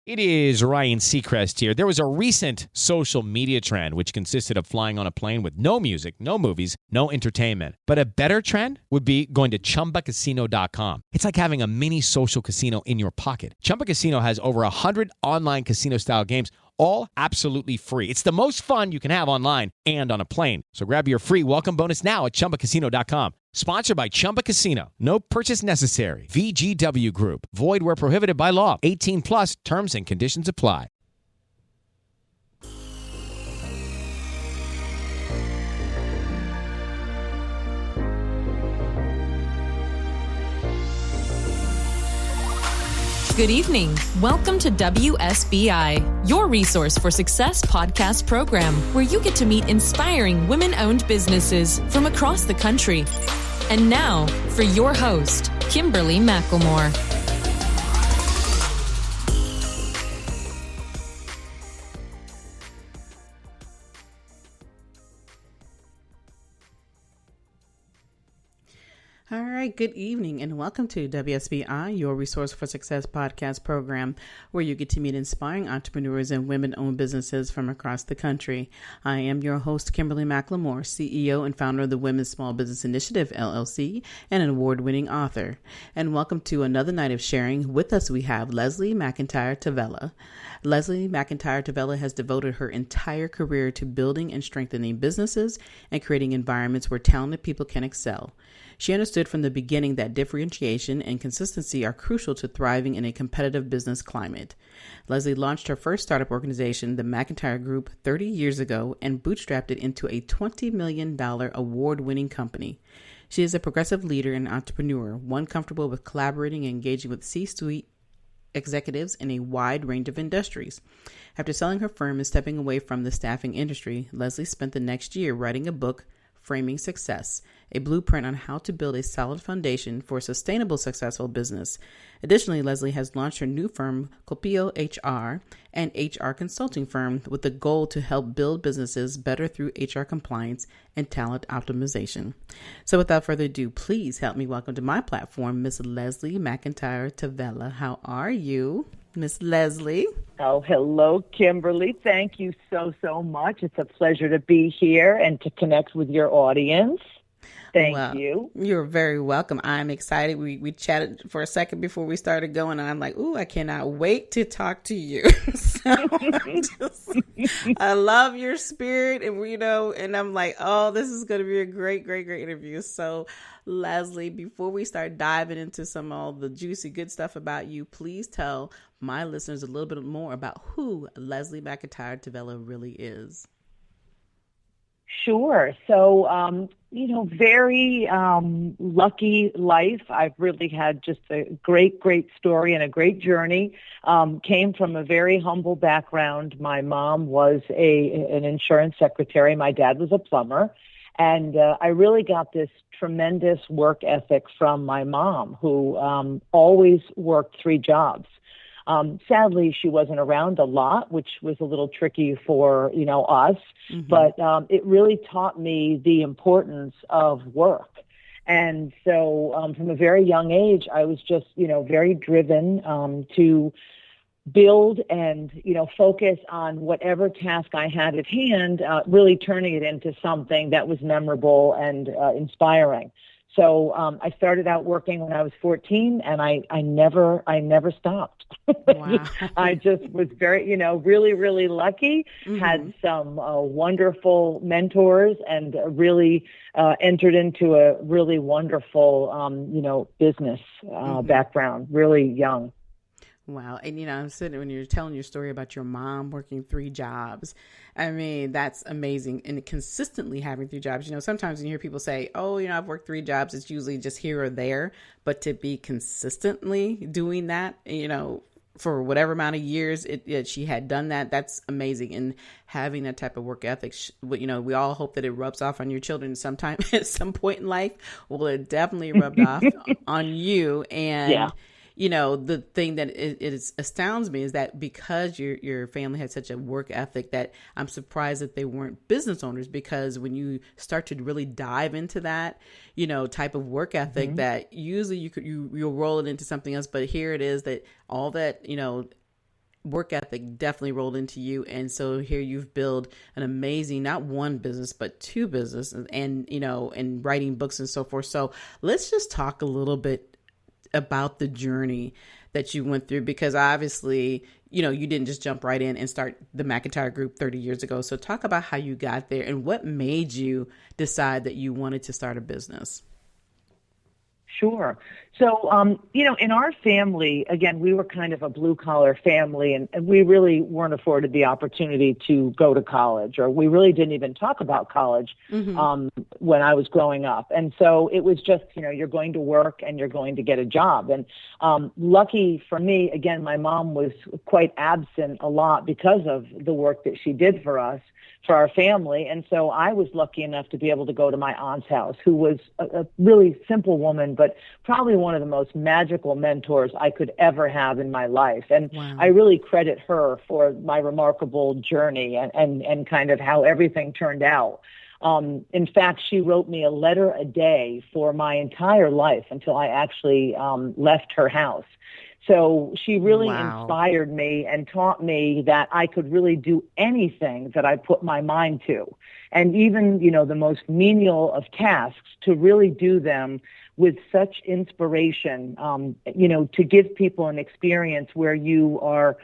It is Ryan Seacrest here. There was a recent social media trend which consisted of flying on a plane with no music, no movies, no entertainment. But a better trend would be going to ChumbaCasino.com. It's like having a mini social casino in your pocket. Chumba Casino has over 100 online casino-style games, all absolutely free. It's the most fun you can have online and on a plane. So grab your free welcome bonus now at ChumbaCasino.com. Sponsored by Chumba Casino. No purchase necessary. VGW Group. Void where prohibited by law. 18 plus terms and conditions apply. Good evening. Welcome to WSBI, your resource for success podcast program, where you get to meet inspiring women-owned businesses from across the country. And now, for your host, Kimberly McLemore. All right, good evening and welcome to WSBI, your Resource for Success podcast program, where you get to meet inspiring entrepreneurs and women-owned businesses from across the country. I am your host, Kimberly McLemore, CEO and founder of the Women's Small Business Initiative, LLC, and an award-winning author. And welcome to another night of sharing. With us, we have Leslie McIntyre-Tavella. Leslie McIntyre-Tavella has devoted her entire career to building and strengthening businesses and creating environments where talented people can excel. She understood from the beginning that differentiation and consistency are crucial to thriving in a competitive business climate. Leslie launched her first startup organization, the McIntyre Group, 30 years ago and bootstrapped it into a $20 million award-winning company. She is a progressive leader and entrepreneur, one comfortable with collaborating and engaging with C-suite executives in a wide range of industries. After selling her firm and stepping away from the staffing industry, Leslie spent the next year writing a book, Framing Success, a blueprint on how to build a solid foundation for a sustainable, successful business. Additionally, Leslie has launched her new firm, Culpeo HR, an HR consulting firm with the goal to help build businesses better through HR compliance and talent optimization. So without further ado, please help me welcome to my platform, Miss Leslie McIntyre-Tavella. How are you, Miss Leslie? Oh, hello, Kimberly. Thank you so much. It's a pleasure to be here and to connect with your audience. Thank you. You're very welcome. I'm excited. We chatted for a second before we started going, and I'm like, ooh, I cannot wait to talk to you. I love your spirit, and I'm like, oh, this is going to be a great interview. So, Leslie, before we start diving into some of the juicy good stuff about you, please tell my listeners a little bit more about who Leslie McIntyre-Tavella really is. Sure. So, very lucky life. I've really had just a great story and a great journey. Came from a very humble background. My mom was an insurance secretary. My dad was a plumber. And I really got this tremendous work ethic from my mom, who always worked 3 jobs. Sadly, she wasn't around a lot, which was a little tricky for, us, but it really taught me the importance of work. And so from a very young age, I was just, very driven to build and, focus on whatever task I had at hand, really turning it into something that was memorable and inspiring. So I started out working when I was 14, and I never stopped. Wow. I just was very, really lucky, had some wonderful mentors, and really entered into a really wonderful, business background, really young. Wow. And, I'm sitting when you're telling your story about your mom working 3 jobs. I mean, that's amazing. And consistently having 3 jobs, sometimes when you hear people say, oh, I've worked 3 jobs, it's usually just here or there. But to be consistently doing that, for whatever amount of years she had done that, that's amazing. And having that type of work ethic, we all hope that it rubs off on your children sometime at some point in life. Well, it definitely rubbed off on you. And yeah. The thing that it astounds me is that because your family had such a work ethic, that I'm surprised that they weren't business owners, because when you start to really dive into that, type of work ethic, that usually you'll roll it into something else. But here it is that all that, work ethic definitely rolled into you. And so here you've built an amazing, not one business, but two businesses and, and writing books and so forth. So let's just talk a little bit about the journey that you went through, because obviously, you didn't just jump right in and start the McIntyre Group 30 years ago. So talk about how you got there and what made you decide that you wanted to start a business. Sure. So, in our family, again, we were kind of a blue collar family, and we really weren't afforded the opportunity to go to college, or we really didn't even talk about college when I was growing up. And so it was just, you're going to work and you're going to get a job. And lucky for me, again, my mom was quite absent a lot because of the work that she did for us, for our family. And so I was lucky enough to be able to go to my aunt's house, who was a really simple woman, but probably one of the most magical mentors I could ever have in my life. And wow. I really credit her for my remarkable journey and kind of how everything turned out. In fact, she wrote me a letter a day for my entire life until I actually left her house. So she really wow. inspired me and taught me that I could really do anything that I put my mind to. And even, the most menial of tasks, to really do them with such inspiration, to give people an experience where you are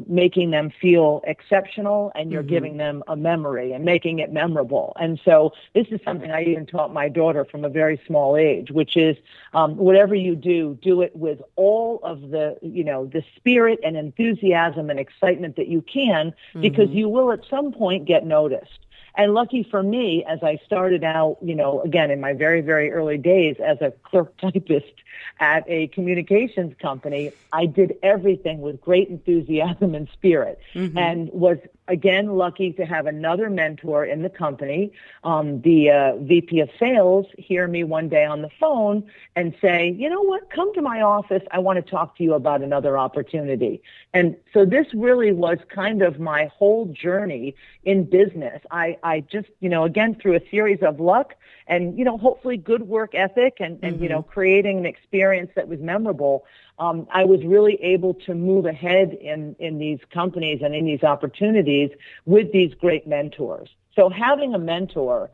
making them feel exceptional and you're giving them a memory and making it memorable. And so this is something I even taught my daughter from a very small age, which is whatever you do, do it with all of the spirit and enthusiasm and excitement that you can, because you will at some point get noticed. And lucky for me, as I started out, again, in my very, very early days as a clerk typist at a communications company, I did everything with great enthusiasm and spirit, and was, again, lucky to have another mentor in the company, the VP of sales, hear me one day on the phone and say, you know what, come to my office. I want to talk to you about another opportunity. And so this really was kind of my whole journey in business. I just, again, through a series of luck and, hopefully good work ethic and creating an experience that was memorable, I was really able to move ahead in these companies and in these opportunities with these great mentors. So having a mentor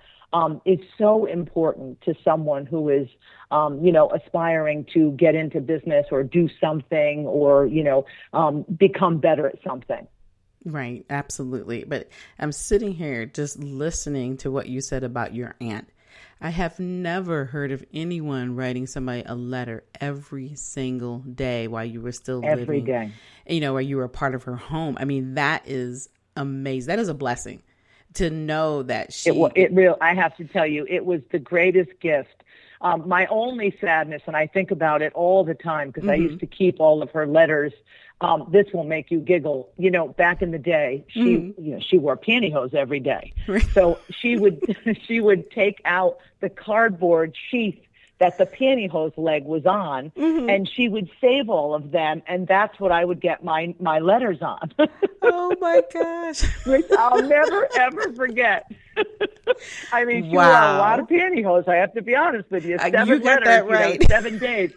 is so important to someone who is, aspiring to get into business or do something or, become better at something. Right. Absolutely. But I'm sitting here just listening to what you said about your aunt. I have never heard of anyone writing somebody a letter every single day while you were still living. Every day. While you were a part of her home. I mean, that is amazing. That is a blessing to know that she... I have to tell you, it was the greatest gift. My only sadness, and I think about it all the time because I used to keep all of her letters. This will make you giggle. Back in the day, she wore pantyhose every day. So she would take out the cardboard sheath that the pantyhose leg was on, and she would save all of them, and that's what I would get my letters on. Oh my gosh. Which I'll never ever forget. I mean, she wore a lot of pantyhose, I have to be honest with you. 7 letters, right. 7 days.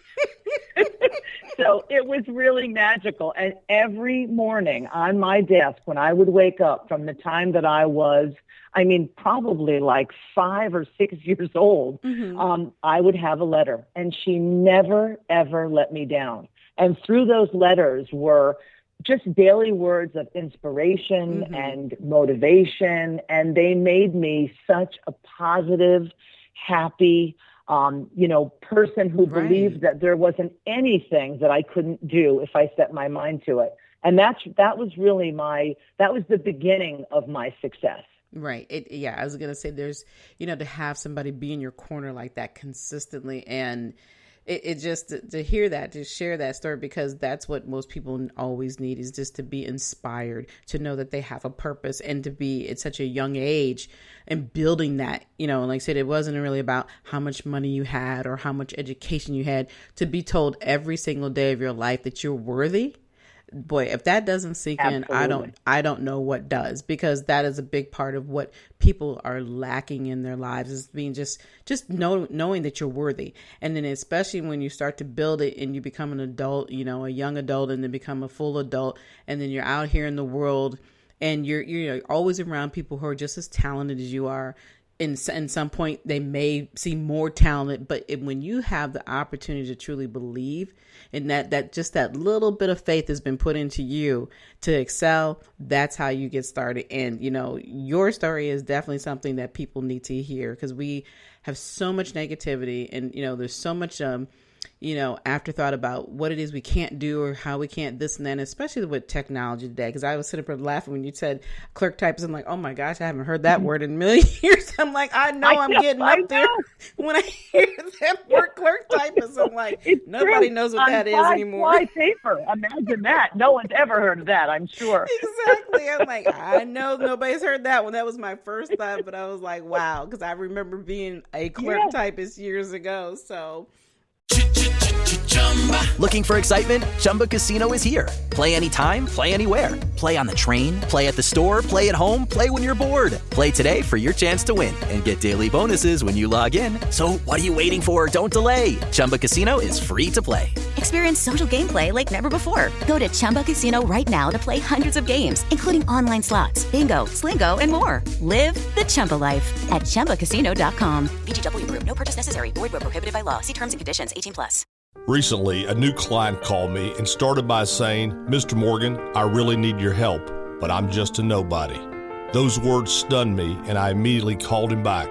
So it was really magical. And every morning on my desk, when I would wake up from the time that I was, probably like 5 or 6 years old, I would have a letter. And she never, ever let me down. And through those letters were just daily words of inspiration and motivation. And they made me such a positive, happy, person who believed that there wasn't anything that I couldn't do if I set my mind to it. And that was really that was the beginning of my success. Right. I was going to say there's, to have somebody be in your corner like that consistently, and it just to hear that, to share that story, because that's what most people always need, is just to be inspired, to know that they have a purpose, and to be at such a young age and building that, and like I said, it wasn't really about how much money you had or how much education you had, to be told every single day of your life that you're worthy. boy, if that doesn't sink Absolutely. in, I don't know what does, because that is a big part of what people are lacking in their lives, is being just knowing that you're worthy. And then especially when you start to build it and you become an adult, you know, a young adult, and then become a full adult, and then you're out here in the world and you're always around people who are just as talented as you are. In some point, they may seem more talented, but when you have the opportunity to truly believe, and that just that little bit of faith has been put into you to excel, that's how you get started. And, you know, your story is definitely something that people need to hear, because we have so much negativity, and, you know, there's so much, you know, afterthought about what it is we can't do or how we can't this and that, and especially with technology today. Because I was sitting up laughing when you said clerk typist. I'm like, oh my gosh, I haven't heard that word in a million years. I'm like, I'm getting up there when I hear that word, clerk typist. I'm like, nobody knows what that is anymore. On paper, imagine that. No one's ever heard of that, I'm sure. Exactly. I'm like, I know nobody's heard that one. That was my first thought, but I was like, wow, because I remember being a clerk typist years ago. So. Looking for excitement? Chumba Casino is here. Play anytime, play anywhere. Play on the train, play at the store, play at home, play when you're bored. Play today for your chance to win and get daily bonuses when you log in. So what are you waiting for? Don't delay. Chumba Casino is free to play. Experience social gameplay like never before. Go to Chumba Casino right now to play hundreds of games, including online slots, bingo, Slingo, and more. Live the Chumba life at ChumbaCasino.com. VGW Group. No purchase necessary. Void where prohibited by law. See terms and conditions. 18+. Recently, a new client called me and started by saying, Mr. Morgan, I really need your help, but I'm just a nobody. Those words stunned me, and I immediately called him back,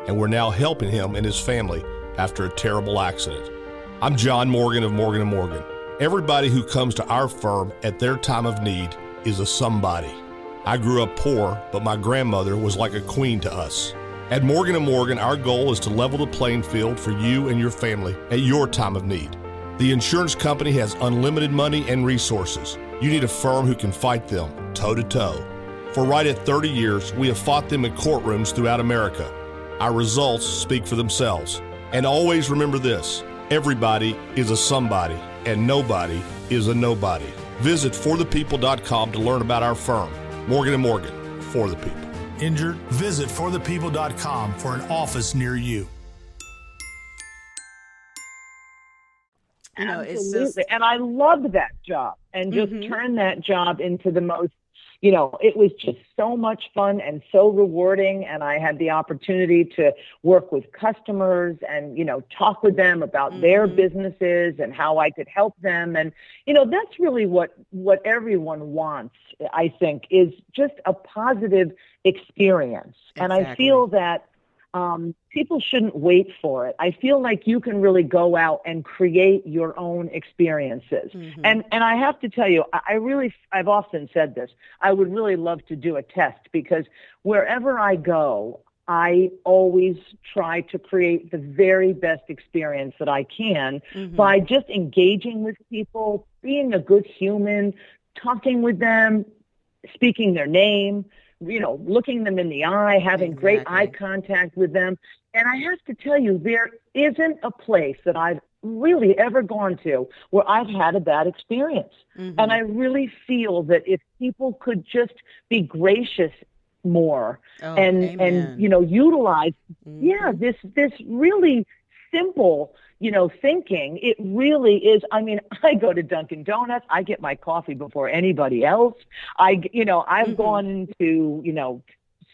and we're now helping him and his family after a terrible accident. I'm John Morgan of Morgan & Morgan. Everybody who comes to our firm at their time of need is a somebody. I grew up poor, but my grandmother was like a queen to us. At Morgan & Morgan, our goal is to level the playing field for you and your family at your time of need. The insurance company has unlimited money and resources. You need a firm who can fight them toe-to-toe. For right at 30 years, we have fought them in courtrooms throughout America. Our results speak for themselves. And always remember this, everybody is a somebody, and nobody is a nobody. Visit forthepeople.com to learn about our firm. Morgan & Morgan, for the people. Injured? Visit forthepeople.com for an office near you. You know, it's Absolutely. And I loved that job, and just turned that job into the most, you know, it was just so much fun and so rewarding. And I had the opportunity to work with customers and, you know, talk with them about their businesses and how I could help them. And, you know, that's really what everyone wants, I think, is just a positive experience. Exactly. And I feel that people shouldn't wait for it. I feel like you can really go out and create your own experiences. And I have to tell you, I've often said this, I would really love to do a test, because wherever I go, I always try to create the very best experience that I can by just engaging with people, being a good human, talking with them, speaking their name, you know, looking them in the eye, having great eye contact with them. And I have to tell you, there isn't a place that I've really ever gone to where I've had a bad experience. And I really feel that if people could just be gracious more and, you know, utilize, this really simple, you know, thinking, it really is. I mean, I go to Dunkin' Donuts, I get my coffee before anybody else. I've gone into, you know,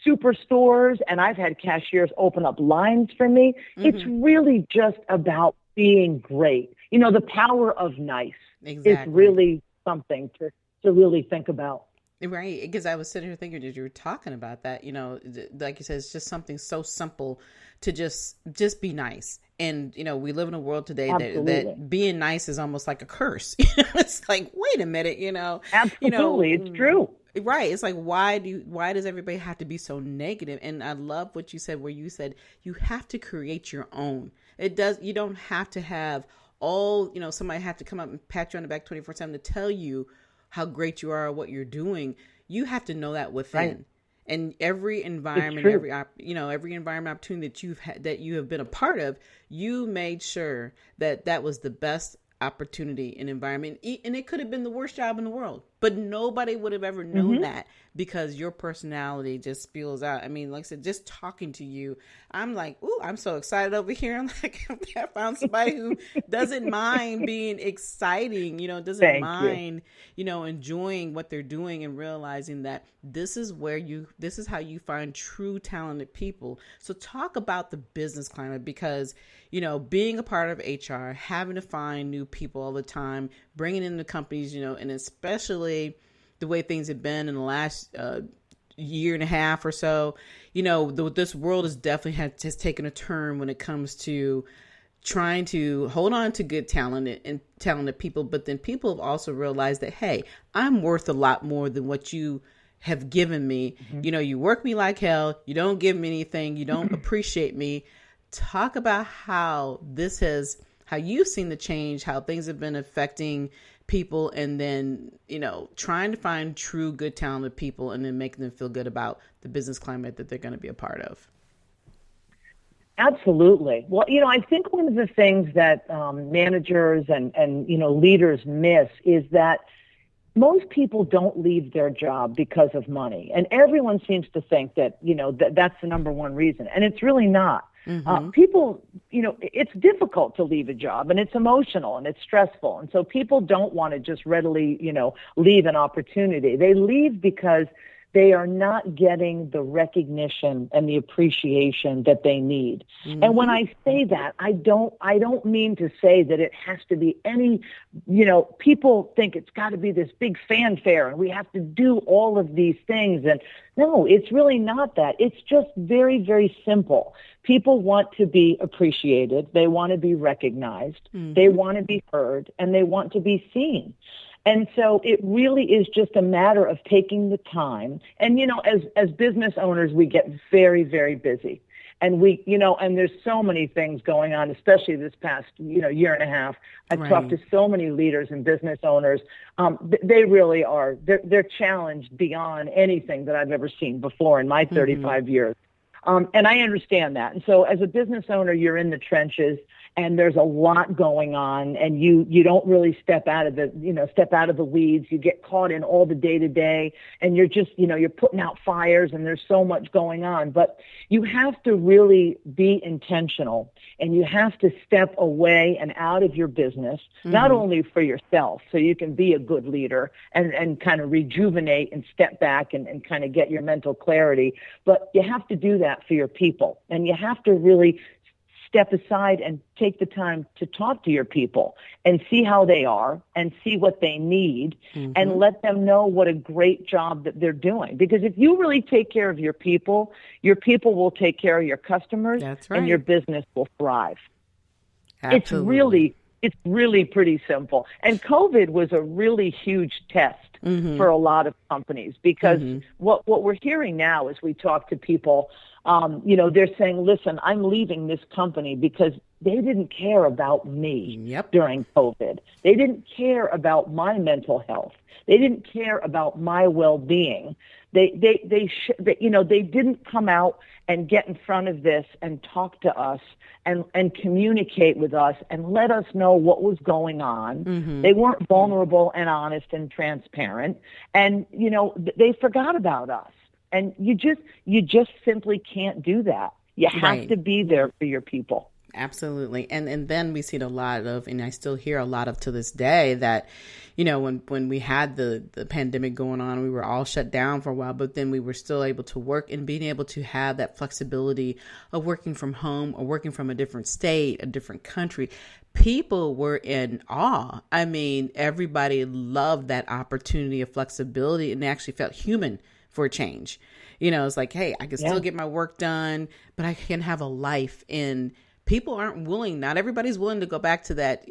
superstores, and I've had cashiers open up lines for me. It's really just about being great. You know, the power of nice is really something to really think about. Right, because I was sitting here thinking as you were talking about that, you know, like you said, it's just something so simple to just be nice. And, you know, we live in a world today that being nice is almost like a curse. It's like, wait a minute, you know. Absolutely, you know, it's true. Right. It's like, why does everybody have to be so negative? And I love what you said, where you said you have to create your own. You don't have to have all, you know, somebody have to come up and pat you on the back 24/7 to tell you how great you are or what you're doing. You have to know that within. Right. And every environment, every environment opportunity that you have been a part of, you made sure that was the best opportunity and environment. And it could have been the worst job in the world, but nobody would have ever known that because your personality just spills out. I mean, like I said, just talking to you, I'm like, ooh, I'm so excited over here. I'm like, I found somebody who doesn't mind being exciting, doesn't mind, enjoying what they're doing and realizing that this is how you find true talented people. So talk about the business climate, because, being a part of HR, having to find new people all the time, bringing in the companies, and especially the way things have been in the last year and a half or so, this world has taken a turn when it comes to trying to hold on to good talent and talented people. But then people have also realized that, hey, I'm worth a lot more than what you have given me. You work me like hell. You don't give me anything. You don't appreciate me. Talk about how you've seen the change, how things have been affecting people, and then, trying to find true, good, talented people and then making them feel good about the business climate that they're going to be a part of. Absolutely. Well, I think one of the things that managers and leaders miss is that most people don't leave their job because of money. And everyone seems to think that, that's the number one reason. And it's really not. People, it's difficult to leave a job, and it's emotional and it's stressful. And so people don't want to just readily, leave an opportunity. They leave because they are not getting the recognition and the appreciation that they need. And when I say that, I don't mean to say that it has to be any, people think it's got to be this big fanfare and we have to do all of these things. And no, it's really not that. It's just very, very simple. People want to be appreciated. They want to be recognized. They want to be heard, and they want to be seen. And so it really is just a matter of taking the time. And, as business owners, we get very, very busy. And and there's so many things going on, especially this past, year and a half. I've talked to so many leaders and business owners. They really are. They're challenged beyond anything that I've ever seen before in my 35 years. And I understand that. And so as a business owner, you're in the trenches, and there's a lot going on, and you don't really step out of the weeds. You get caught in all the day-to-day, and you're just, you're putting out fires, and there's so much going on. But you have to really be intentional, and you have to step away and out of your business, not only for yourself, so you can be a good leader and kind of rejuvenate and step back and kind of get your mental clarity, but you have to do that for your people, and you have to really step aside and take the time to talk to your people and see how they are and see what they need and let them know what a great job that they're doing. Because if you really take care of your people will take care of your customers. That's right. And your business will thrive. Absolutely. It's really pretty simple. And COVID was a really huge test for a lot of companies, because what we're hearing now as we talk to people, they're saying, listen, I'm leaving this company because they didn't care about me during COVID. They didn't care about my mental health. They didn't care about my well-being. They didn't come out and get in front of this and talk to us and communicate with us and let us know what was going on. They weren't vulnerable and honest and transparent. And, they forgot about us. And you just simply can't do that. You have to be there for your people. Absolutely. And then we see a lot of, and I still hear a lot of to this day, that, when we had the pandemic going on, we were all shut down for a while, but then we were still able to work, and being able to have that flexibility of working from home or working from a different state, a different country. People were in awe. I mean, everybody loved that opportunity of flexibility, and they actually felt human for a change. It's like, hey, I can still get my work done, but I can have a life. And people aren't willing, not everybody's willing to go back to that,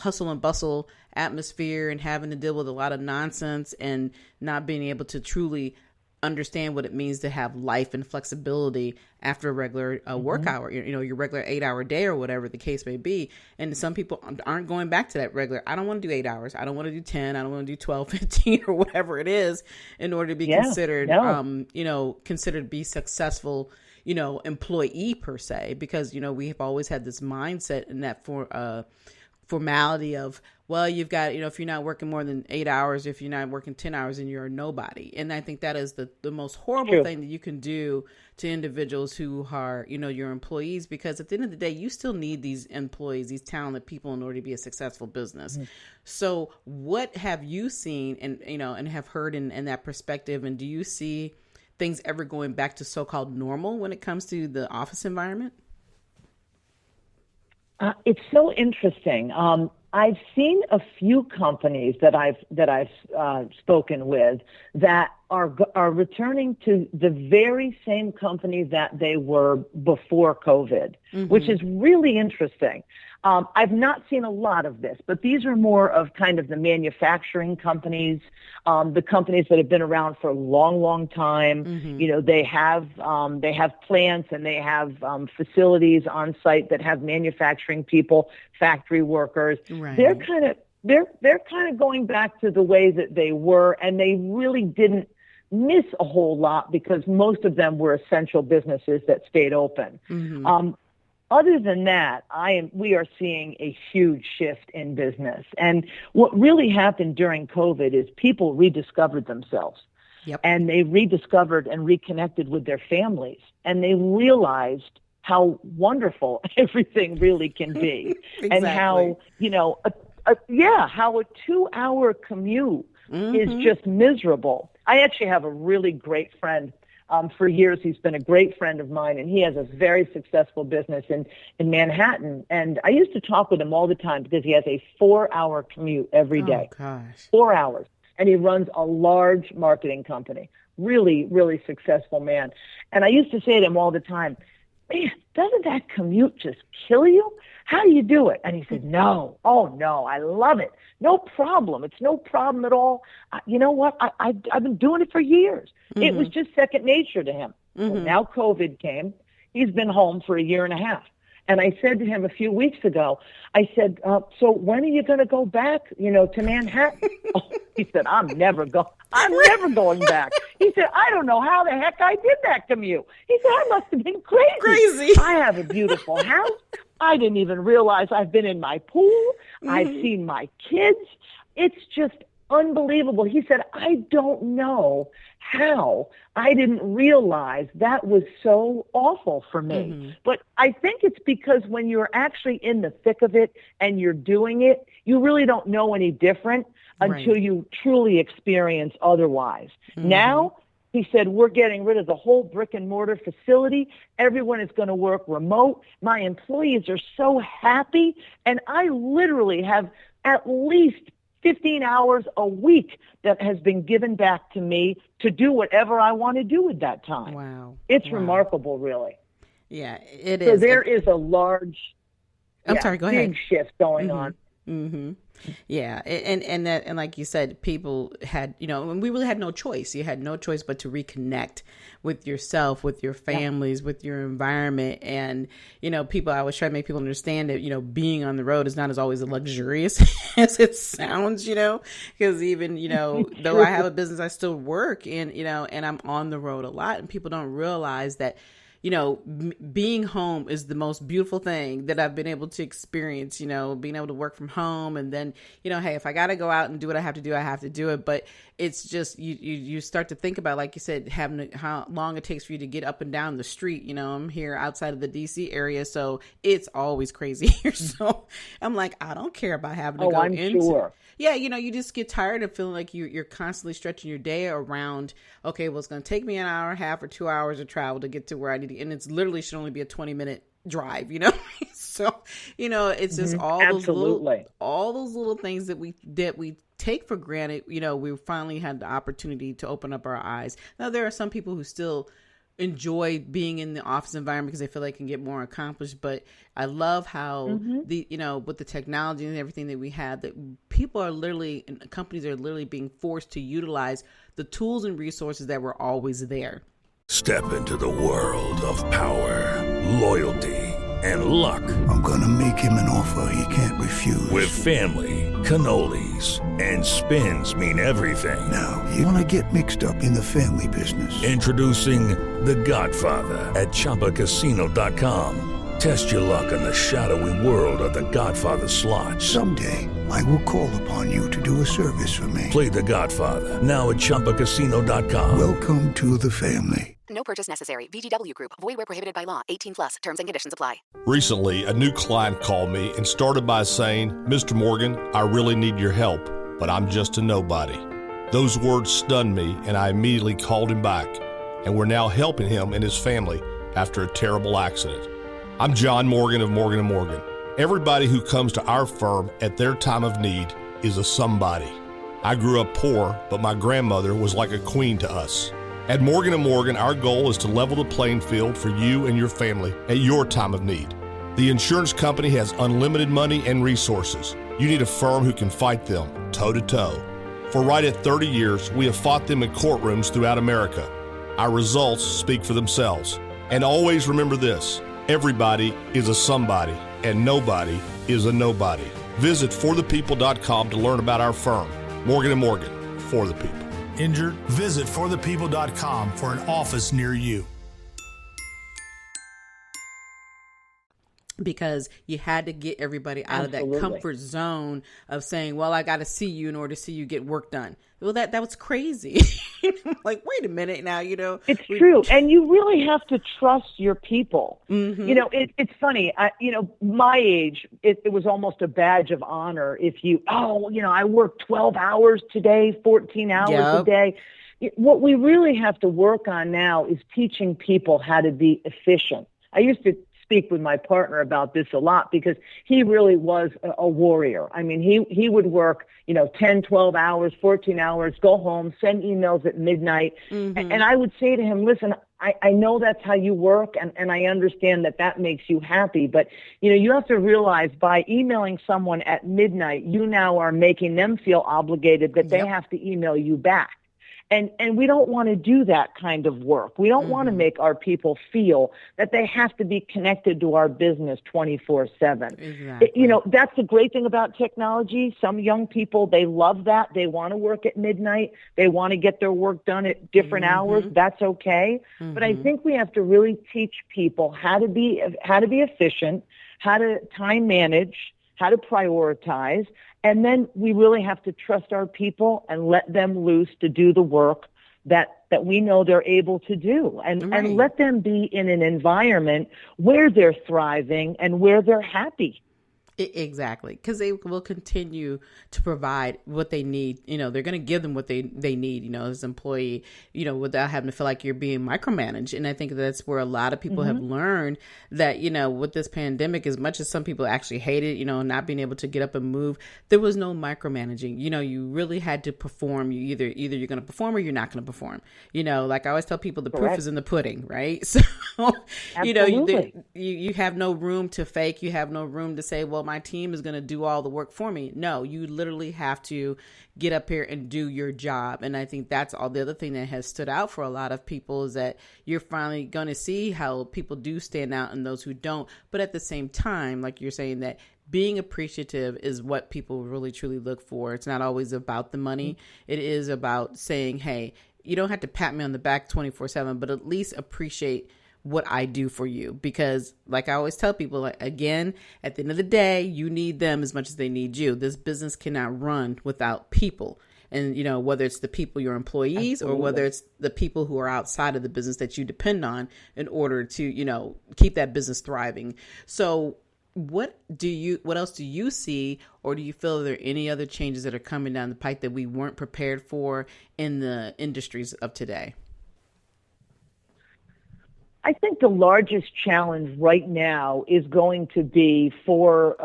hustle and bustle atmosphere and having to deal with a lot of nonsense and not being able to truly understand what it means to have life and flexibility after a regular work hour, your regular 8-hour day or whatever the case may be. And some people aren't going back to that regular. I don't want to do 8 hours. I don't want to do 10. I don't want to do 12, 15 or whatever it is in order to be considered, considered to be successful, employee per se, because, we have always had this mindset in that formality of, well, you've got, if you're not working more than 8 hours, if you're not working 10 hours, then you're a nobody. And I think that is the most horrible thing that you can do to individuals who are, your employees, because at the end of the day, you still need these employees, these talented people in order to be a successful business. Mm-hmm. So what have you seen and have heard in that perspective? And do you see things ever going back to so-called normal when it comes to the office environment? It's so interesting. I've seen a few companies that I've spoken with that are returning to the very same company that they were before COVID, mm-hmm. which is really interesting. I've not seen a lot of this, but these are more of kind of the manufacturing companies, the companies that have been around for a long, long time. Mm-hmm. They have plants and they have facilities on site that have manufacturing people, factory workers. Right. They're kind of going back to the way that they were, and they really didn't miss a whole lot because most of them were essential businesses that stayed open. Mm-hmm. Other than that, we are seeing a huge shift in business. And what really happened during COVID is people rediscovered themselves. Yep. And they rediscovered and reconnected with their families. And they realized how wonderful everything really can be. Exactly. And how, how a 2-hour commute mm-hmm. is just miserable. I actually have a really great friend. For years, he's been a great friend of mine, and he has a very successful business in Manhattan. And I used to talk with him all the time because he has a 4-hour commute every day. Oh, gosh. 4 hours. And he runs a large marketing company. Really, really successful man. And I used to say to him all the time, man, doesn't that commute just kill you? How do you do it? And he said, no. Oh, no, I love it. No problem. It's no problem at all. You know what? I've been doing it for years. Mm-hmm. It was just second nature to him. Mm-hmm. Well, now COVID came. He's been home for 1.5 years. And I said to him a few weeks ago, I said, so when are you going to go back, to Manhattan? Oh, he said, I'm never going back. He said, I don't know how the heck I did that commute. He said, I must have been crazy. I have a beautiful house. I didn't even realize I've been in my pool. Mm-hmm. I've seen my kids. It's just unbelievable. He said, I don't know how I didn't realize that was so awful for me. Mm-hmm. But I think it's because when you're actually in the thick of it and you're doing it, you really don't know any different until you truly experience otherwise. Mm-hmm. Now, he said, we're getting rid of the whole brick and mortar facility. Everyone is going to work remote. My employees are so happy. And I literally have at least 15 hours a week that has been given back to me to do whatever I want to do at that time. Wow. It's remarkable, really. Yeah, it is. So there is a large, go ahead. Big shift going mm-hmm. on. Mm-hmm. Yeah. And like you said, people had, and we really had no choice. You had no choice but to reconnect with yourself, with your families, with your environment. And, I was trying to make people understand that, being on the road is not as always as luxurious as it sounds, because even, though I have a business, I still work and I'm on the road a lot, and people don't realize that, being home is the most beautiful thing that I've been able to experience, being able to work from home. And then, hey, if I got to go out and do what I have to do, I have to do it. But it's just, you start to think about, like you said, how long it takes for you to get up and down the street. I'm here outside of the DC area, so it's always crazy here. So I'm like, I don't care about having to go into. Sure. Yeah, you just get tired of feeling like you're constantly stretching your day around, okay, well, it's going to take me an hour and a half or 2 hours of travel to get to where I need to, and it's literally should only be a 20-minute drive, So, it's just all those little things that we take for granted. We finally had the opportunity to open up our eyes. Now, there are some people who still enjoy being in the office environment because they feel they can get more accomplished. But I love how mm-hmm. With the technology and everything that we have, that people are literally, and companies are literally being forced to utilize the tools and resources that were always there. Step into the world of power, loyalty, and luck. I'm going to make him an offer he can't refuse. With family, cannolis, and spins mean everything. Now, you want to get mixed up in the family business. Introducing The Godfather at ChumbaCasino.com. Test your luck in the shadowy world of The Godfather slot. Someday, I will call upon you to do a service for me. Play The Godfather, now at ChumbaCasino.com. Welcome to the family. No purchase necessary. VGW Group. Void where prohibited by law. 18+. Terms and conditions apply. Recently, a new client called me and started by saying, Mr. Morgan, I really need your help, but I'm just a nobody. Those words stunned me, and I immediately called him back, and we're now helping him and his family after a terrible accident. I'm John Morgan of Morgan & Morgan. Everybody who comes to our firm at their time of need is a somebody. I grew up poor, but my grandmother was like a queen to us. At Morgan & Morgan, our goal is to level the playing field for you and your family at your time of need. The insurance company has unlimited money and resources. You need a firm who can fight them toe-to-toe. For right at 30 years, we have fought them in courtrooms throughout America. Our results speak for themselves. And always remember this, everybody is a somebody, and nobody is a nobody. Visit forthepeople.com to learn about our firm. Morgan & Morgan, for the people. Injured? Visit forthepeople.com for an office near you. Because you had to get everybody out of that comfort zone of saying, well, I got to see you in order to see you get work done. Well, that was crazy. Like, wait a minute now, It's true. And you really have to trust your people. Mm-hmm. It's funny. My age, it was almost a badge of honor if I worked 12 hours today, 14 hours a day. What we really have to work on now is teaching people how to be efficient. I used to speak with my partner about this a lot because he really was a warrior. I mean, he would work, 10, 12 hours, 14 hours, go home, send emails at midnight. Mm-hmm. And I would say to him, listen, I know that's how you work, and I understand that makes you happy. But, you have to realize by emailing someone at midnight, you now are making them feel obligated that they have to email you back. And we don't want to do that kind of work. We don't want to make our people feel that they have to be connected to our business 24/7. Exactly. That's the great thing about technology. Some young people, they love that. They want to work at midnight. They want to get their work done at different hours. That's okay. But I think we have to really teach people how to be efficient, how to time manage, how to prioritize. And then we really have to trust our people and let them loose to do the work that we know they're able to do. And let them be in an environment where they're thriving and where they're happy. Exactly, because they will continue to provide what they need. They're going to give them what they need, as an employee, without having to feel like you're being micromanaged. And I think that's where a lot of people have learned that, with this pandemic, as much as some people actually hate it, not being able to get up and move, there was no micromanaging. You really had to perform. You either you're going to perform or you're not going to perform. Like I always tell people, the proof is in the pudding, right? So, you have no room to fake. You have no room to say, well, my team is going to do all the work for me. No, you literally have to get up here and do your job. And I think that's all. The other thing that has stood out for a lot of people is that you're finally going to see how people do stand out and those who don't. But at the same time, like you're saying, that being appreciative is what people really truly look for. It's not always about the money. It is about saying, hey, you don't have to pat me on the back 24/7, but at least appreciate what I do for you. Because like I always tell people, again, at the end of the day, you need them as much as they need you. This business cannot run without people. And, whether it's the people, your employees, or whether it's the people who are outside of the business that you depend on in order to, keep that business thriving. So what else do you see, or do you feel there are any other changes that are coming down the pipe that we weren't prepared for in the industries of today? I think the largest challenge right now is going to be for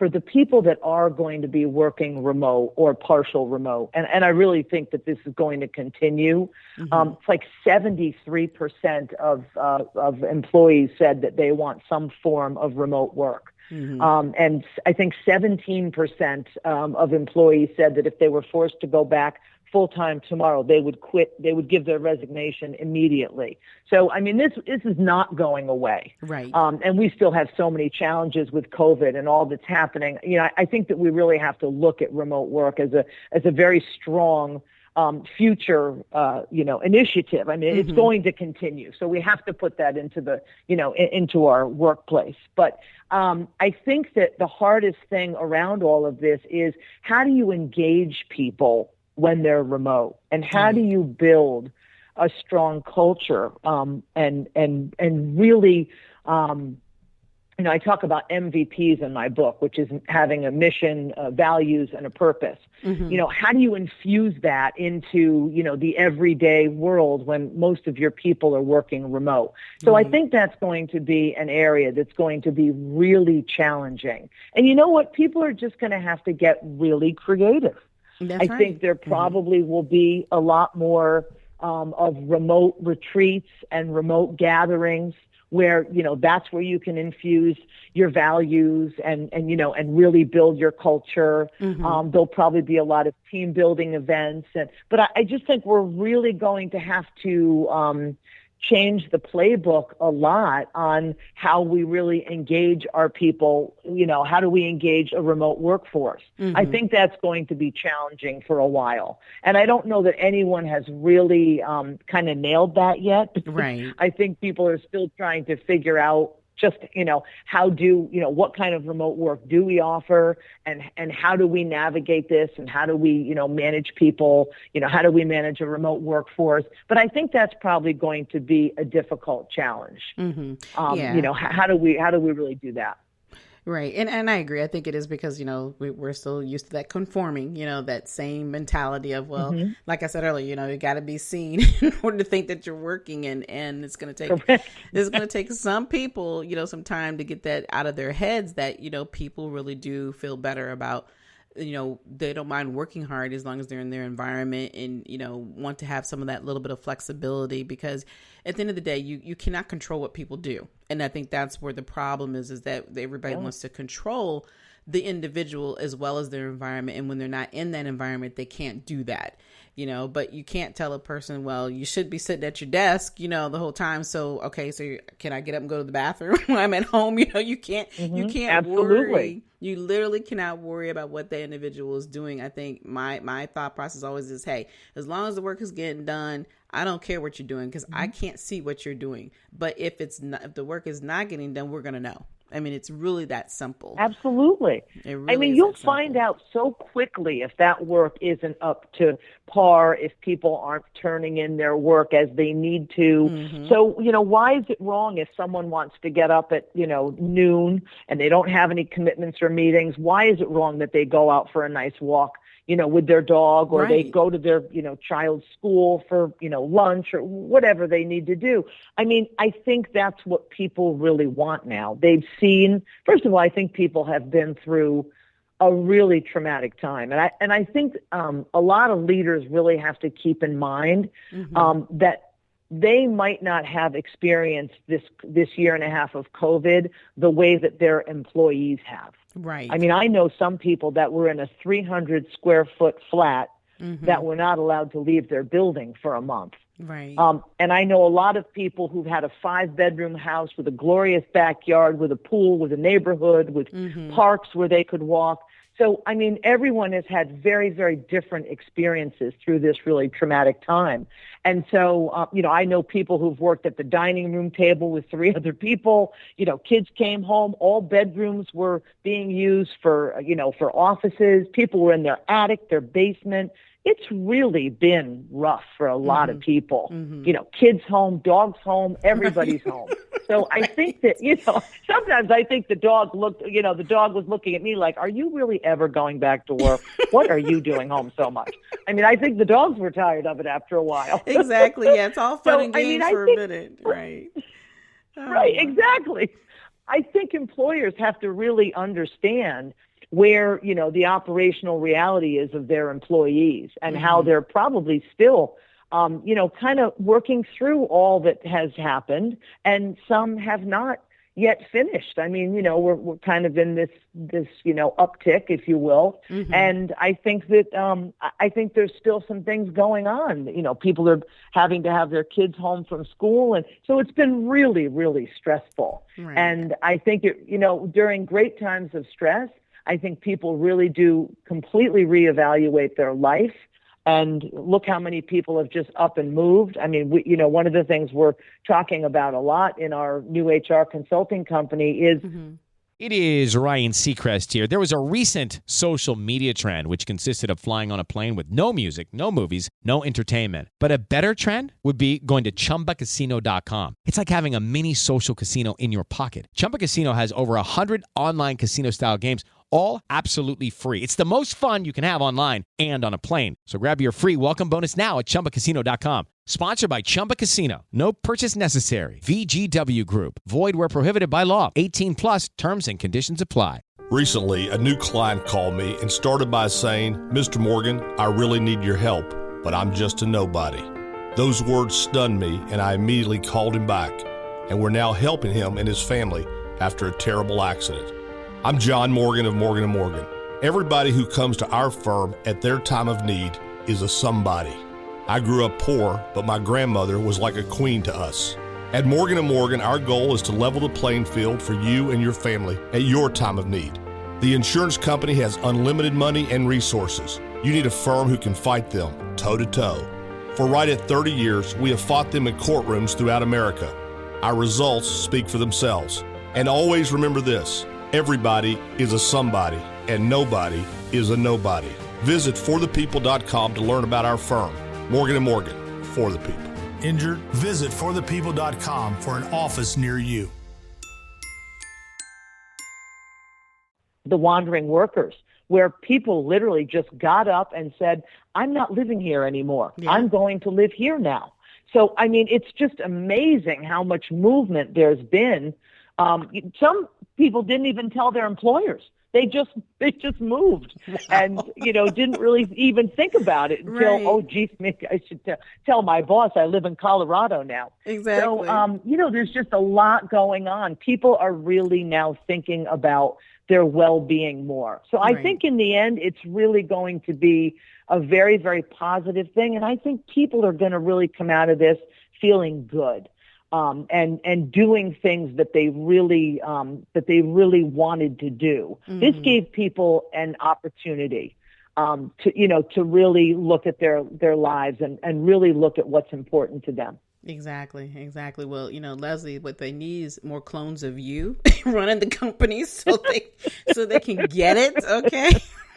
the people that are going to be working remote or partial remote, and I really think that this is going to continue. It's like 73% of employees said that they want some form of remote work. And I think 17% of employees said that if they were forced to go back full-time tomorrow, they would quit. They would give their resignation immediately. So, I mean, this is not going away. Right. And we still have so many challenges with COVID and all that's happening. I think that we really have to look at remote work as a very strong future, initiative. I mean, it's going to continue. So we have to put that into the, into our workplace. But I think that the hardest thing around all of this is how do you engage people when they're remote, and how do you build a strong culture, and really, I talk about MVPs in my book, which is having a mission, values, and a purpose. How do you infuse that into, the everyday world when most of your people are working remote? So I think that's going to be an area that's going to be really challenging. And you know what? People are just going to have to get really creative. I think there probably will be a lot more of remote retreats and remote gatherings where, that's where you can infuse your values and really build your culture. There'll probably be a lot of team building events. But I just think we're really going to have to change the playbook a lot on how we really engage our people. How do we engage a remote workforce? I think that's going to be challenging for a while. And I don't know that anyone has really kind of nailed that yet. Right. I think people are still trying to figure out just, what kind of remote work do we offer, and how do we navigate this, and how do we, manage people, how do we manage a remote workforce? But I think that's probably going to be a difficult challenge. How do we really do that? Right. And I agree. I think it is because, we're still used to that conforming, that same mentality of, well, like I said earlier, you got to be seen in order to think that you're working, and it's going to take some people, some time to get that out of their heads that, people really do feel better about, they don't mind working hard as long as they're in their environment and, want to have some of that little bit of flexibility, because at the end of the day, you cannot control what people do. And I think that's where the problem is that everybody wants to control the individual as well as their environment. And when they're not in that environment, they can't do that, but you can't tell a person, well, you should be sitting at your desk, the whole time. So, okay, so can I get up and go to the bathroom when I'm at home? You can't worry. You literally cannot worry about what the individual is doing. I think my thought process always is, hey, as long as the work is getting done, I don't care what you're doing, because I can't see what you're doing. But if the work is not getting done, we're going to know. I mean, it's really that simple. Absolutely. You'll find out so quickly if that work isn't up to par, if people aren't turning in their work as they need to. So, why is it wrong if someone wants to get up at, noon and they don't have any commitments or meetings? Why is it wrong that they go out for a nice walk, with their dog, or they go to their, child's school for, lunch or whatever they need to do? I think that's what people really want now. They've seen, first of all, I think people have been through a really traumatic time. And I think a lot of leaders really have to keep in mind that they might not have experienced this year and a half of COVID the way that their employees have. Right. I know some people that were in a 300 square foot flat that were not allowed to leave their building for a month. Right. And I know a lot of people who've had a 5-bedroom house with a glorious backyard, with a pool, with a neighborhood, with parks where they could walk. So, everyone has had very, very different experiences through this really traumatic time. And so, I know people who've worked at the dining room table with 3 other people. Kids came home, all bedrooms were being used for offices. People were in their attic, their basement. It's really been rough for a lot of people. Kids home, dogs home, everybody's home. So I think that, sometimes I think the dog was looking at me like, are you really ever going back to work? What are you doing home so much? I think the dogs were tired of it after a while. Exactly. Yeah. It's all fun and games for a minute. Right. Right. Exactly. I think employers have to really understand where, the operational reality is of their employees and how they're probably still kind of working through all that has happened, and some have not yet finished. We're kind of in this uptick, if you will. And I think that, I think there's still some things going on. People are having to have their kids home from school. And so it's been really, really stressful. Right. And I think, during great times of stress, I think people really do completely reevaluate their life. And look how many people have just up and moved. I mean, one of the things we're talking about a lot in our new HR consulting company is It is Ryan Seacrest here. There was a recent social media trend which consisted of flying on a plane with no music, no movies, no entertainment. But a better trend would be going to ChumbaCasino.com. It's like having a mini social casino in your pocket. Chumba Casino has over 100 online casino-style games, all absolutely free. It's the most fun you can have online and on a plane. So grab your free welcome bonus now at ChumbaCasino.com. Sponsored by Chumba Casino. No purchase necessary. VGW Group. Void where prohibited by law. 18 plus terms and conditions apply. Recently, a new client called me and started by saying, Mr. Morgan, I really need your help, but I'm just a nobody. Those words stunned me, and I immediately called him back, and we're now helping him and his family after a terrible accident. I'm John Morgan of Morgan & Morgan. Everybody who comes to our firm at their time of need is a somebody. I grew up poor, but my grandmother was like a queen to us. At Morgan & Morgan, our goal is to level the playing field for you and your family at your time of need. The insurance company has unlimited money and resources. You need a firm who can fight them toe-to-toe. For right at 30 years, we have fought them in courtrooms throughout America. Our results speak for themselves. And always remember this, everybody is a somebody, and nobody is a nobody. Visit forthepeople.com to learn about our firm. Morgan & Morgan, for the people. Injured? Visit forthepeople.com for an office near you. The wandering workers, where people literally just got up and said, I'm not living here anymore. Yeah. I'm going to live here now. So, I mean, it's just amazing how much movement there's been. Some people didn't even tell their employers. They just moved and, didn't really even think about it until, right. Oh, geez, maybe I should tell my boss I live in Colorado now. Exactly. So, there's just a lot going on. People are really now thinking about their well-being more. So I think in the end, it's really going to be a very, very positive thing. And I think people are going to really come out of this feeling good. And doing things that they really wanted to do. Mm-hmm. This gave people an opportunity to really look at their lives and really look at what's important to them. Exactly. Well, Leslie, what they need is more clones of you running the companies so they can get it. Okay.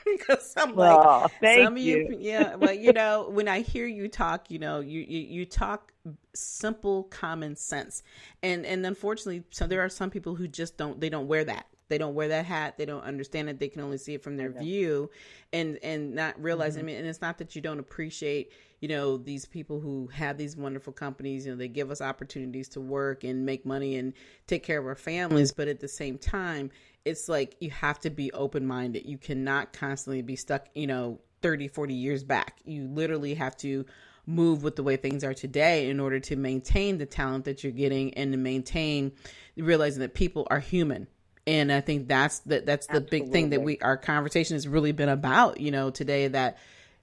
Because I'm like, some of you, yeah. Well, when I hear you talk, you talk simple common sense, and unfortunately, so there are some people who just don't wear that. They don't wear that hat. They don't understand it. They can only see it from their view, and not realize. Mm-hmm. And it's not that you don't appreciate, these people who have these wonderful companies. They give us opportunities to work and make money and take care of our families. But at the same time, it's like you have to be open-minded. You cannot constantly be stuck, 30, 40 years back. You literally have to move with the way things are today in order to maintain the talent that you're getting and to maintain realizing that people are human. And I think that's the big thing that our conversation has really been about, today, that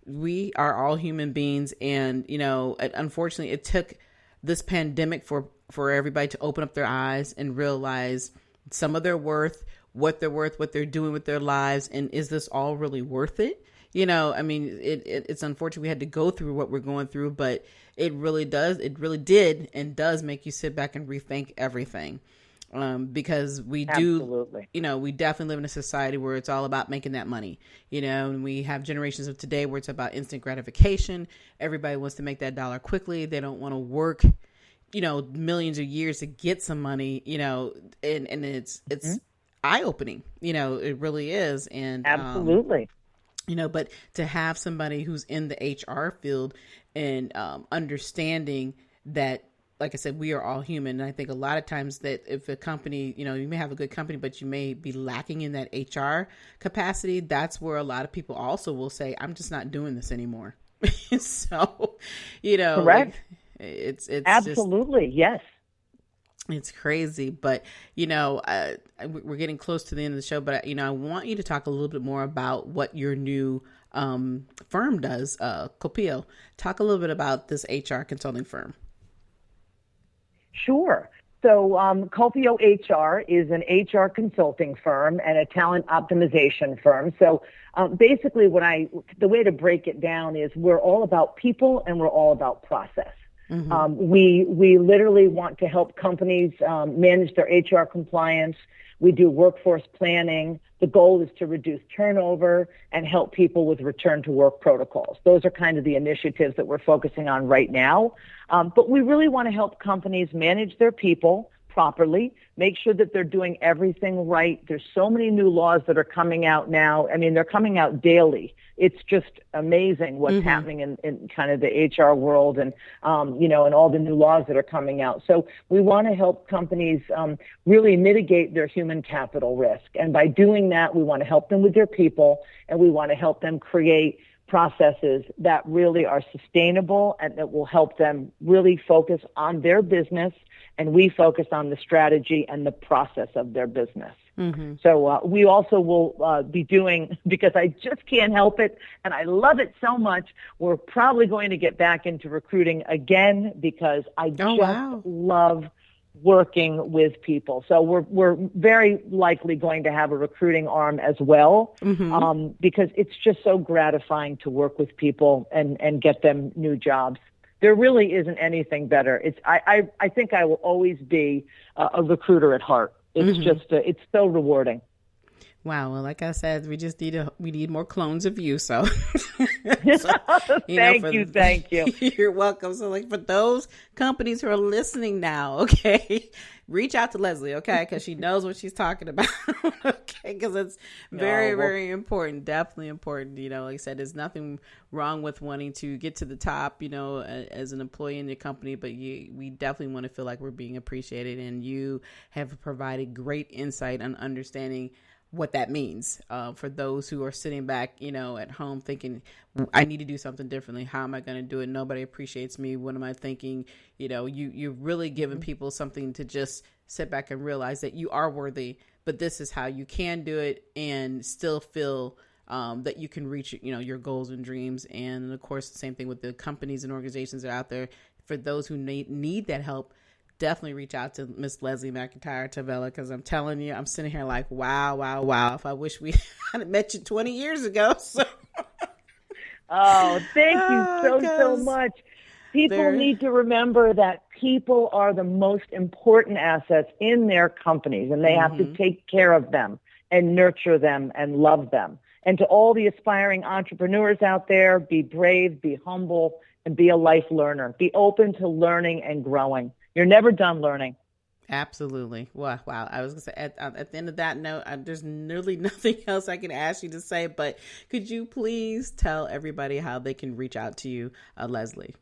we are all human beings. And, unfortunately, it took this pandemic for everybody to open up their eyes and realize some of their worth, what they're doing with their lives. And is this all really worth it? It's unfortunate we had to go through what we're going through, but it really did and does make you sit back and rethink everything. Because we Absolutely. We definitely live in a society where it's all about making that money, and we have generations of today where it's about instant gratification. Everybody wants to make that dollar quickly. They don't want to work, millions of years to get some money, and it's eye-opening, it really is. And absolutely. But to have somebody who's in the HR field and understanding that, like I said, we are all human. And I think a lot of times that if a company, you may have a good company, but you may be lacking in that HR capacity, that's where a lot of people also will say, I'm just not doing this anymore. So, correct. It's absolutely, just, yes. It's crazy, but, we're getting close to the end of the show, but, I want you to talk a little bit more about what your new firm does, Culpeo. Talk a little bit about this HR consulting firm. Sure. So Culpeo HR is an HR consulting firm and a talent optimization firm. So basically the way to break it down is we're all about people and we're all about process. Mm-hmm. We literally want to help companies manage their HR compliance. We do workforce planning. The goal is to reduce turnover and help people with return to work protocols. Those are kind of the initiatives that we're focusing on right now. But we really want to help companies manage their people properly, make sure that they're doing everything right. There's so many new laws that are coming out now. I mean, they're coming out daily. It's just amazing what's happening in kind of the HR world and, and all the new laws that are coming out. So we want to help companies really mitigate their human capital risk. And by doing that, we want to help them with their people, and we want to help them create processes that really are sustainable and that will help them really focus on their business, and we focus on the strategy and the process of their business. Mm-hmm. So we also will be doing, because I just can't help it and I love it so much, we're probably going to get back into recruiting again because I love working with people. So we're very likely going to have a recruiting arm as well, because it's just so gratifying to work with people and get them new jobs. There really isn't anything better. I think I will always be a recruiter at heart. It's just it's so rewarding. Wow. Well, like I said, we need more clones of you. So, Thank you. You're welcome. So, like, for those companies who are listening now, okay, reach out to Leslie, okay, because she knows what she's talking about, okay, because it's very important, definitely important. Like I said, there's nothing wrong with wanting to get to the top, as an employee in your company, but we definitely want to feel like we're being appreciated, and you have provided great insight on understanding what that means for those who are sitting back, at home thinking, I need to do something differently. How am I going to do it? Nobody appreciates me. What am I thinking? You're really giving people something to just sit back and realize that you are worthy, but this is how you can do it and still feel that you can reach, your goals and dreams. And of course, the same thing with the companies and organizations that are out there. For those who need that help, definitely reach out to Miss Leslie McIntyre-Tavella, because I'm telling you, I'm sitting here like, wow. If I wish we had met you 20 years ago. So. Oh, thank you so much. People need to remember that people are the most important assets in their companies, and they have to take care of them and nurture them and love them. And to all the aspiring entrepreneurs out there, be brave, be humble, and be a life learner. Be open to learning and growing. You're never done learning. Absolutely. Wow. I was going to say, at the end of that note, there's nearly nothing else I can ask you to say, but could you please tell everybody how they can reach out to you, Leslie?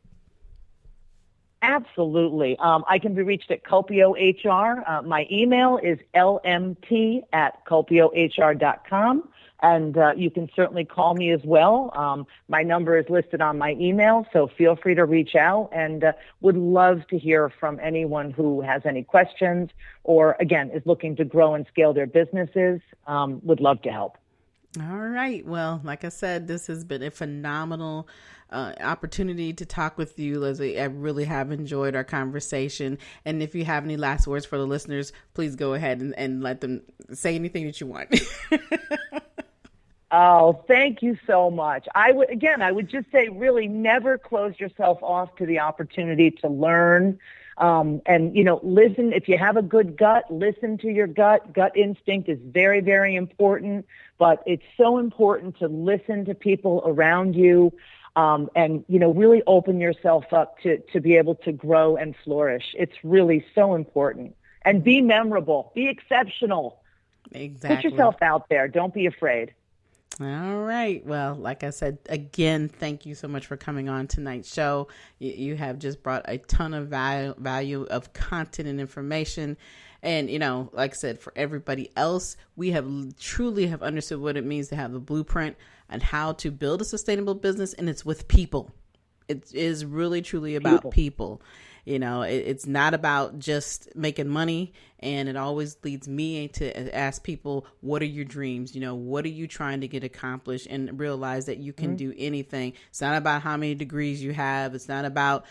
Absolutely. I can be reached at Culpeo HR. My email is lmt@culpeohr.com. And you can certainly call me as well. My number is listed on my email, so feel free to reach out, and would love to hear from anyone who has any questions or, again, is looking to grow and scale their businesses. Would love to help. All right. Well, like I said, this has been a phenomenal opportunity to talk with you, Leslie. I really have enjoyed our conversation. And if you have any last words for the listeners, please go ahead and let them say anything that you want. Oh, thank you so much. I would just say, really never close yourself off to the opportunity to learn. And, listen. If you have a good gut, listen to your gut. Gut instinct is very, very important, but it's so important to listen to people around you. And, really open yourself up to be able to grow and flourish. It's really so important. And be memorable, be exceptional. Exactly. Put yourself out there. Don't be afraid. All right. Well, like I said, again, thank you so much for coming on tonight's show. You have just brought a ton of value of content and information. And, like I said, for everybody else, we have truly have understood what it means to have the blueprint and how to build a sustainable business. And it's with people. It is really, truly about people. It's not about just making money. And it always leads me to ask people, what are your dreams? What are you trying to get accomplished? And realize that you can do anything. It's not about how many degrees you have. It's not about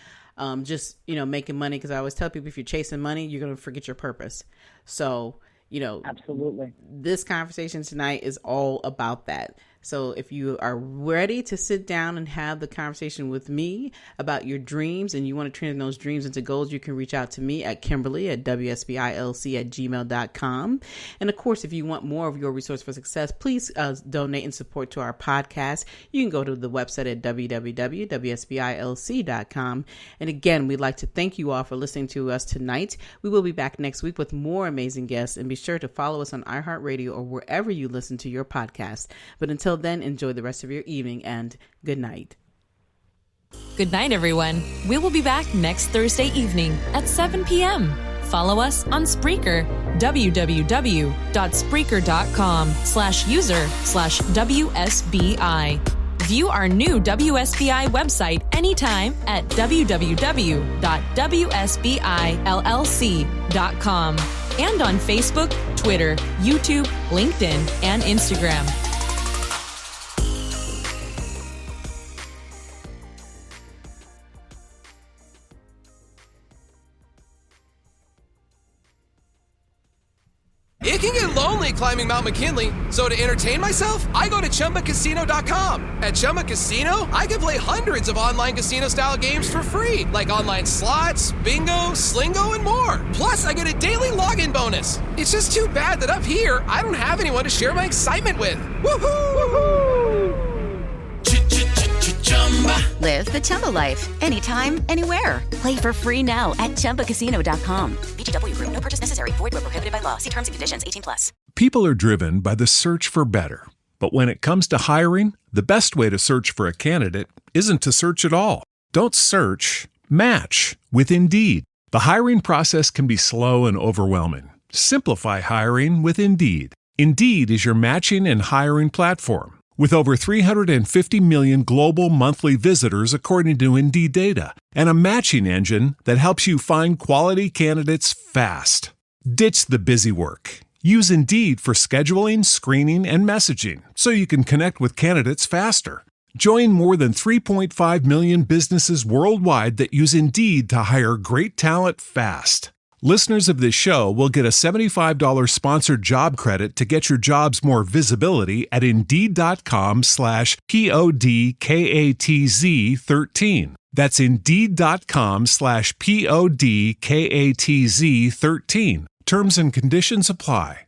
just, making money. Because I always tell people, if you're chasing money, you're going to forget your purpose. So, absolutely, this conversation tonight is all about that. So if you are ready to sit down and have the conversation with me about your dreams and you want to turn those dreams into goals, you can reach out to me at Kimberly at WSBILC@gmail.com. And of course, if you want more of your resource for success, please donate and support to our podcast. You can go to the website at www.WSBILC.com. And again, we'd like to thank you all for listening to us tonight. We will be back next week with more amazing guests, and be sure to follow us on iHeartRadio or wherever you listen to your podcast. But until then, enjoy the rest of your evening, and good night. Good night, everyone. We will be back next Thursday evening at 7 p.m. Follow us on Spreaker, www.spreaker.com/user/WSBI. View our new WSBI website anytime at www.WSBILLC.com and on Facebook, Twitter, YouTube, LinkedIn, and Instagram. It can get lonely climbing Mount McKinley, so to entertain myself, I go to ChumbaCasino.com. At Chumba Casino, I can play hundreds of online casino-style games for free, like online slots, bingo, Slingo, and more. Plus, I get a daily login bonus. It's just too bad that up here, I don't have anyone to share my excitement with. Woohoo! Live the Chumba life. Anytime, anywhere. Play for free now at ChumbaCasino.com. VGW Group. No purchase necessary. Void where prohibited by law. See terms and conditions. 18+. People are driven by the search for better. But when it comes to hiring, the best way to search for a candidate isn't to search at all. Don't search. Match with Indeed. The hiring process can be slow and overwhelming. Simplify hiring with Indeed. Indeed is your matching and hiring platform. With over 350 million global monthly visitors according to Indeed data, and a matching engine that helps you find quality candidates fast. Ditch the busy work. Use Indeed for scheduling, screening, and messaging so you can connect with candidates faster. Join more than 3.5 million businesses worldwide that use Indeed to hire great talent fast. Listeners of this show will get a $75 sponsored job credit to get your jobs more visibility at Indeed.com/PODKATZ13. That's Indeed.com/PODKATZ13. Terms and conditions apply.